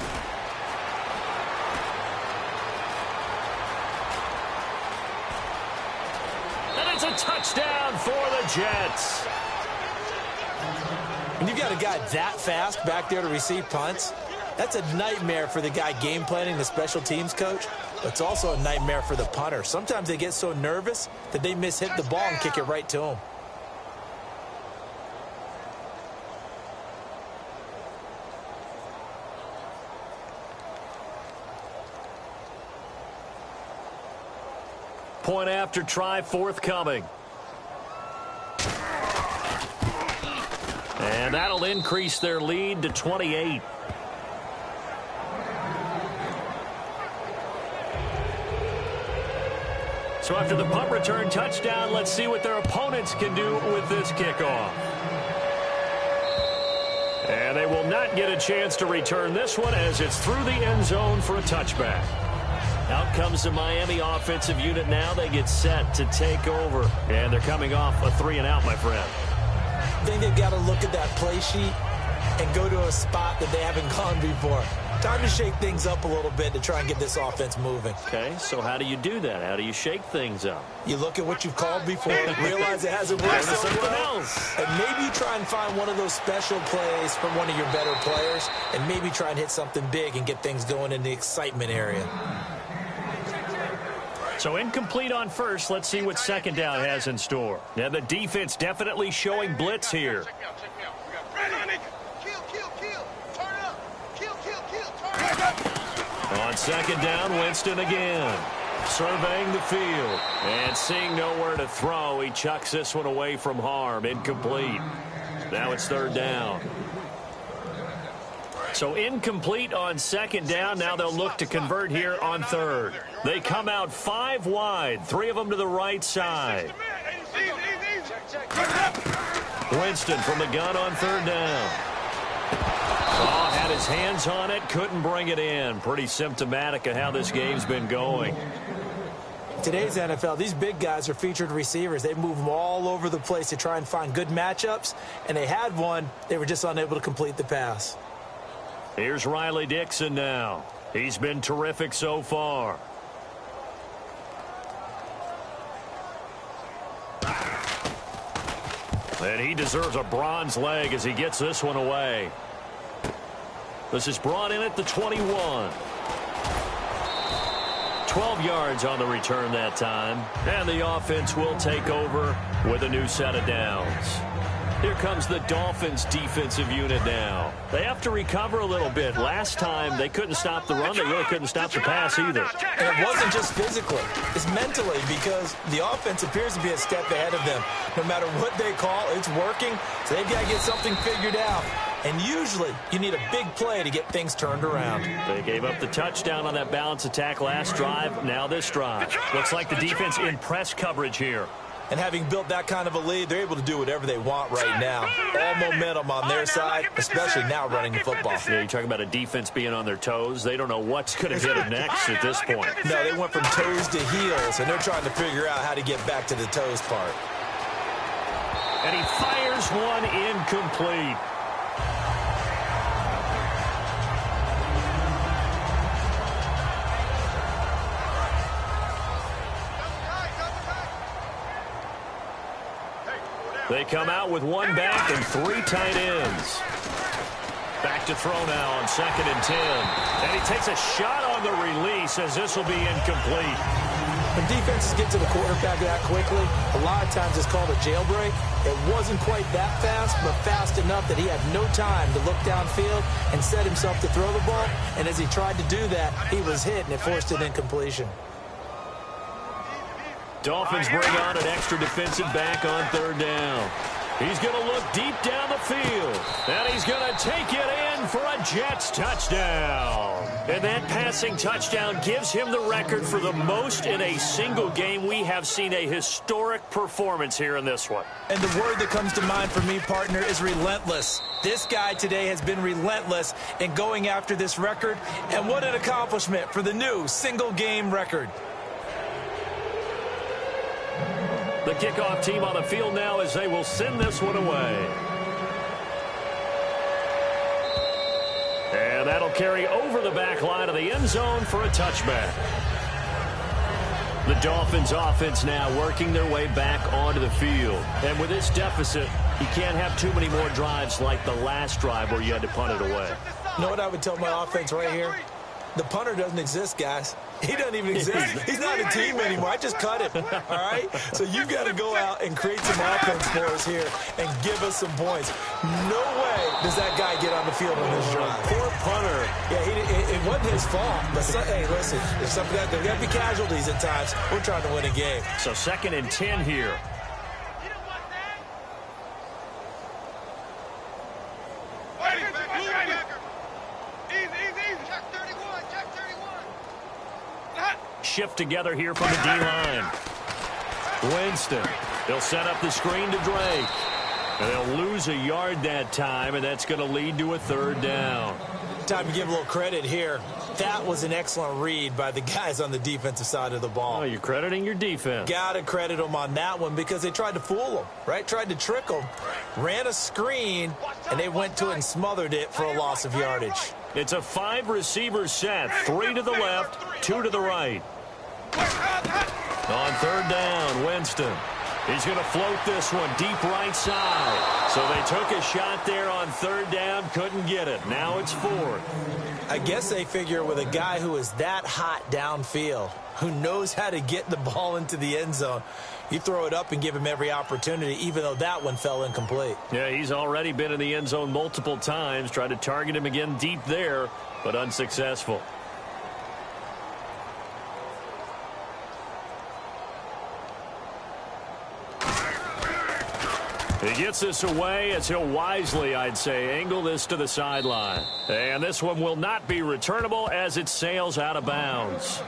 And it's a touchdown for the Jets.
When you've got a guy that fast back there to receive punts, that's a nightmare for the guy game planning, the special teams coach. But it's also a nightmare for the punter. Sometimes they get so nervous that they miss-hit the ball and kick it right to him.
Point after try forthcoming. And that'll increase their lead to 28. So after the punt return touchdown, let's see what their opponents can do with this kickoff. And they will not get a chance to return this one as it's through the end zone for a touchback. Out comes the Miami offensive unit now. They get set to take over. And they're coming off a 3-and-out, my friend.
I think they've got to look at that play sheet and go to a spot that they haven't gone before. Time to shake things up a little bit to try and get this offense moving.
Okay, so how do you do that? How do you shake things up?
You look at what you've called before, realize it hasn't worked so
something
well,
else.
and maybe you try and find one of those special plays from one of your better players, and maybe try and hit something big and get things going in the excitement area.
So incomplete on first. Let's see what second down has in store. Now the defense definitely showing blitz here.
Check me out. Kill. Turn it up. Kill. Turn it up.
On second down, Winston again. Surveying the field. And seeing nowhere to throw, he chucks this one away from harm. Incomplete. Now it's third down. So incomplete on second down. Now they'll look to convert here on third. They come out 5 wide. 3 of them to the right side. Winston from the gun on third down. Had his hands on it, couldn't bring it in. Pretty symptomatic of how this game's been going.
Today's NFL, these big guys are featured receivers. They move them all over the place to try and find good matchups, and they had one. They were just unable to complete the pass.
Here's Riley Dixon now. He's been terrific so far. And he deserves a bronze leg as he gets this one away. This is brought in at the 21. 12 yards on the return that time. And the offense will take over with a new set of downs. Here comes the Dolphins defensive unit now. They have to recover a little bit. Last time they couldn't stop the run. They really couldn't stop the pass either.
And it wasn't just physically. It's mentally, because the offense appears to be a step ahead of them. No matter what they call, it's working. So they've got to get something figured out. And usually you need a big play to get things turned around.
They gave up the touchdown on that balance attack last drive. Now this drive. Looks like the defense in press coverage here.
And having built that kind of a lead, they're able to do whatever they want right now. All momentum on their side, especially now running the football.
Yeah, you're talking about a defense being on their toes. They don't know what's going to hit them next at this point.
No, they went from toes to heels, and they're trying to figure out how to get back to the toes part.
And he fires one incomplete. They come out with one back and 3 tight ends. Back to throw now on 2nd and 10. And he takes a shot on the release as this will be incomplete.
When defenses get to the quarterback that quickly, a lot of times it's called a jailbreak. It wasn't quite that fast, but fast enough that he had no time to look downfield and set himself to throw the ball. And as he tried to do that, he was hit, and it forced an incompletion.
Dolphins bring on an extra defensive back on 3rd down. He's going to look deep down the field. And he's going to take it in for a Jets touchdown. And that passing touchdown gives him the record for the most in a single game. We have seen a historic performance here in this one.
And the word that comes to mind for me, partner, is relentless. This guy today has been relentless in going after this record. And what an accomplishment for the new single-game record.
The kickoff team on the field now as they will send this one away. And that'll carry over the back line of the end zone for a touchback. The Dolphins offense now working their way back onto the field. And with this deficit, you can't have too many more drives like the last drive where you had to punt it away.
You know what I would tell my offense right here? The punter doesn't exist, guys. He doesn't even exist. He's not a team anymore. I just cut him, all right? So you've got to go out and create some offense for us here and give us some points. No way does that guy get on the field on this drive.
Poor punter.
Yeah, it wasn't his fault. But, hey, listen, there's got to be casualties at times. We're trying to win a game.
So 2nd and 10 here. Shift together here from the D-line. Winston. They'll set up the screen to Drake. And they'll lose a yard that time, and that's going to lead to a 3rd down.
Time to give a little credit here. That was an excellent read by the guys on the defensive side of the ball.
Oh, you're crediting your defense.
Got to credit them on that one because they tried to fool them, right? Tried to trick them. Ran a screen, and they went to it and smothered it for a loss of yardage.
It's a 5-receiver set. 3 to the left, 2 to the right. On 3rd down, Winston. He's going to float this one deep right side. So they took a shot there on 3rd down, couldn't get it. Now it's 4th.
I guess they figure with a guy who is that hot downfield, who knows how to get the ball into the end zone, you throw it up and give him every opportunity, even though that one fell incomplete.
Yeah, he's already been in the end zone multiple times. Tried to target him again deep there, but unsuccessful. He gets this away as he'll wisely, I'd say, angle this to the sideline. And this one will not be returnable as it sails out of bounds.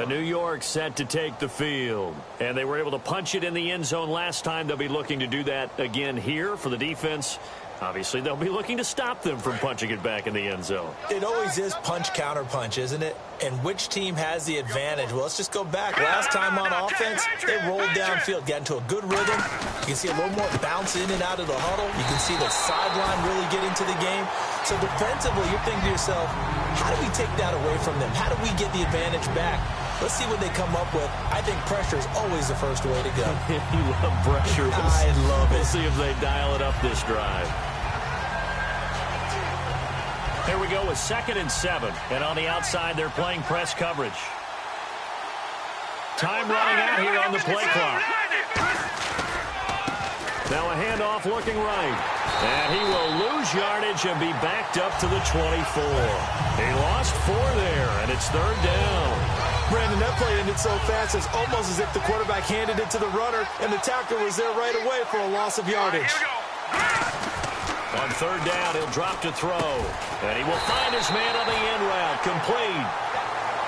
New York set to take the field. And they were able to punch it in the end zone last time. They'll be looking to do that again here for the defense. Obviously, they'll be looking to stop them from punching it back in the end zone.
It always is punch, counter punch, isn't it? And which team has the advantage? Well, let's just go back. Last time on offense, they rolled downfield, got into a good rhythm. You can see a little more bounce in and out of the huddle. You can see the sideline really get into the game. So defensively, you're thinking to yourself, how do we take that away from them? How do we get the advantage back? Let's see what they come up with. I think pressure is always the first way to go.
You love pressure.
I love it.
We'll see if they dial it up this drive. Here we go with 2nd and 7. And on the outside, they're playing press coverage. Time running out here on the play clock. Now a handoff looking right. And he will lose yardage and be backed up to the 24. He lost 4 there, and it's 3rd down.
Brandon, that play ended so fast, it's almost as if the quarterback handed it to the runner, and the tackler was there right away for a loss of yardage.
On 3rd down, he'll drop to throw. And he will find his man on the end route. Complete.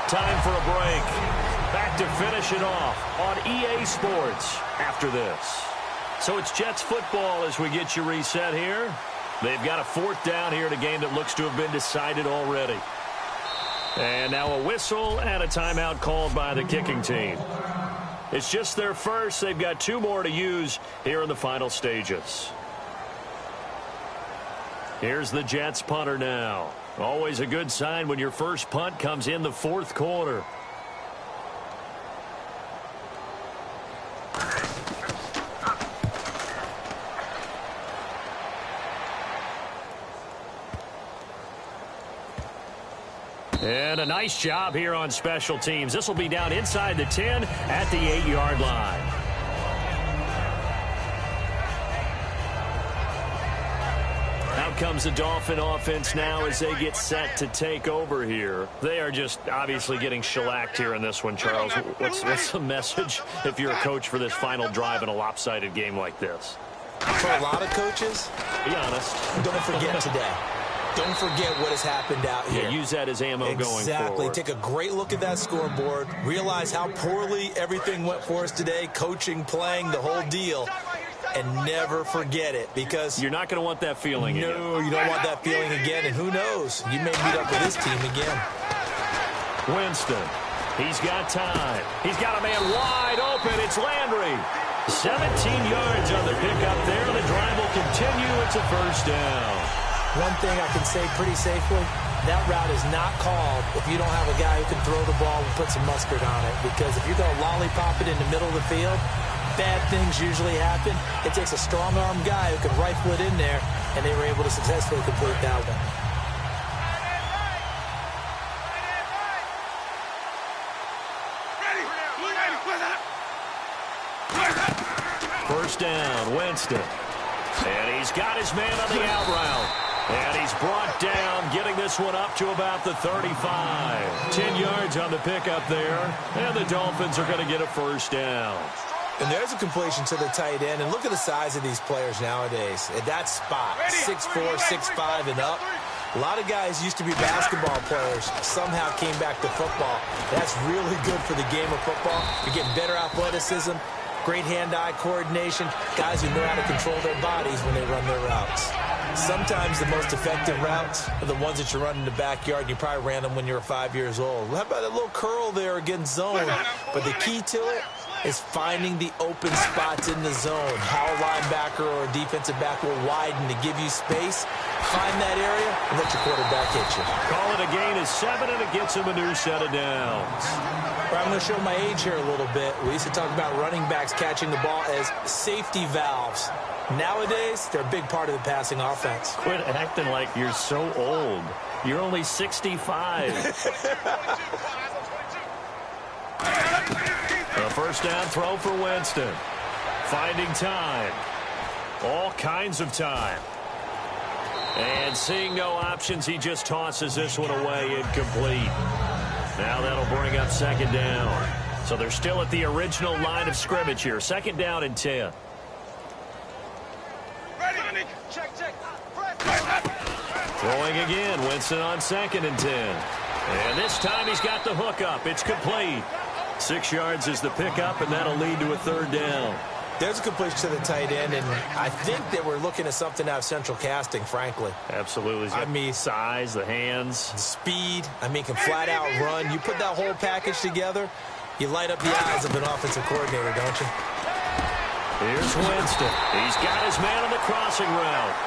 Time for a break. Back to finish it off on EA Sports after this. So it's Jets football as we get you reset here. They've got a 4th down here in a game that looks to have been decided already. And now a whistle and a timeout called by the kicking team. It's just their first. They've got 2 more to use here in the final stages. Here's the Jets punter now. Always a good sign when your first punt comes in the 4th quarter. And a nice job here on special teams. This will be down inside the 10 at the 8-yard line. Out comes the Dolphin offense now as they get set to take over here. They are just obviously getting shellacked here in this one, Charles. What's the message if you're a coach for this final drive in a lopsided game like this?
For a lot of coaches,
be honest,
don't forget today. Don't forget what has happened out here.
Yeah, use that as ammo going forward.
Exactly. Take a great look at that scoreboard. Realize how poorly everything went for us today. Coaching, playing, the whole deal. And never forget it, because
you're not going to want that feeling again.
No, you don't want that feeling again. And who knows? You may meet up with this team again.
Winston. He's got time. He's got a man wide open. It's Landry. 17 yards on the pickup there. The drive will continue. It's a 1st down.
One thing I can say pretty safely, that route is not called if you don't have a guy who can throw the ball and put some mustard on it. Because if you're going to lollipop it in the middle of the field, bad things usually happen. It takes a strong-arm guy who can rifle it in there, and they were able to successfully complete that one.
First down, Winston. And he's got his man on the out route. And he's brought down, getting this one up to about the 35. 10 yards on the pickup there. And the Dolphins are going to get a first down.
And there's a completion to the tight end. And look at the size of these players nowadays. At that spot, 6'4", 6'5", and up. A lot of guys used to be basketball players, somehow came back to football. That's really good for the game of football. You're getting better athleticism, great hand-eye coordination, guys who know how to control their bodies when they run their routes. Sometimes the most effective routes are the ones that you run in the backyard, and you probably ran them when you were 5 years old. How about a little curl there against zone? But the key to it is finding the open spots in the zone. How a linebacker or a defensive back will widen to give you space. Find that area and let your quarterback hit you.
Call it a gain of 7, and it gets him a new set of downs.
I'm going to show my age here a little bit. We used to talk about running backs catching the ball as safety valves. Nowadays, they're a big part of the passing offense.
Quit acting like you're so old. You're only 65. A first down throw for Winston. Finding time. All kinds of time. And seeing no options, he just tosses this one away incomplete. Now that'll bring up second down. So they're still at the original line of scrimmage here. Second down and 10. Throwing again, Winston on second and 10. And this time he's got the hook up. It's complete. 6 yards is the pickup, and that'll lead to a third down.
There's a completion to the tight end, and I think that we're looking at something out of central casting, frankly.
Absolutely. I mean, size, the hands.
Speed. I mean, can flat out run. You put that whole package together, you light up the eyes of an offensive coordinator, don't you?
Here's Winston. He's got his man on the crossing route.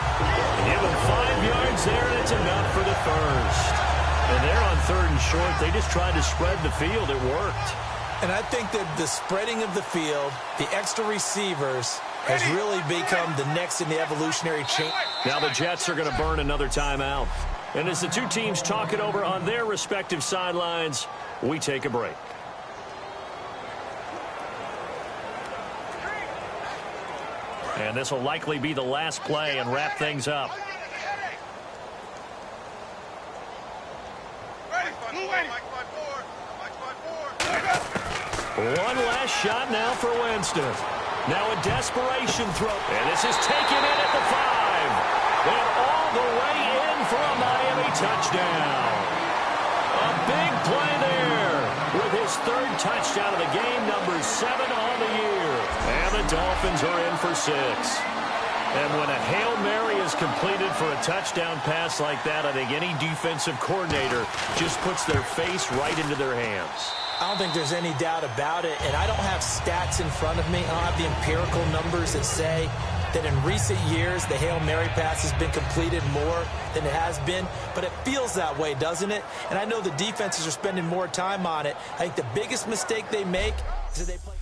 Give him 5 yards there, and it's enough for the first. And they're on third and short. They just tried to spread the field. It worked.
And I think that the spreading of the field, the extra receivers, has really become the next in the evolutionary chain.
Now the Jets are going to burn another timeout. And as the two teams talk it over on their respective sidelines, we take a break. And this will likely be the last play and wrap things up. One last shot now for Winston. Now a desperation throw. And this is taken in at the 5. And all the way in for a Miami touchdown. A big play there with his third touchdown of the game, number 7 on the year. And the Dolphins are in for 6. And when a Hail Mary is completed for a touchdown pass like that, I think any defensive coordinator just puts their face right into their hands.
I don't think there's any doubt about it, and I don't have stats in front of me. I don't have the empirical numbers that say that in recent years the Hail Mary pass has been completed more than it has been, but it feels that way, doesn't it? And I know the defenses are spending more time on it. I think the biggest mistake they make is that they play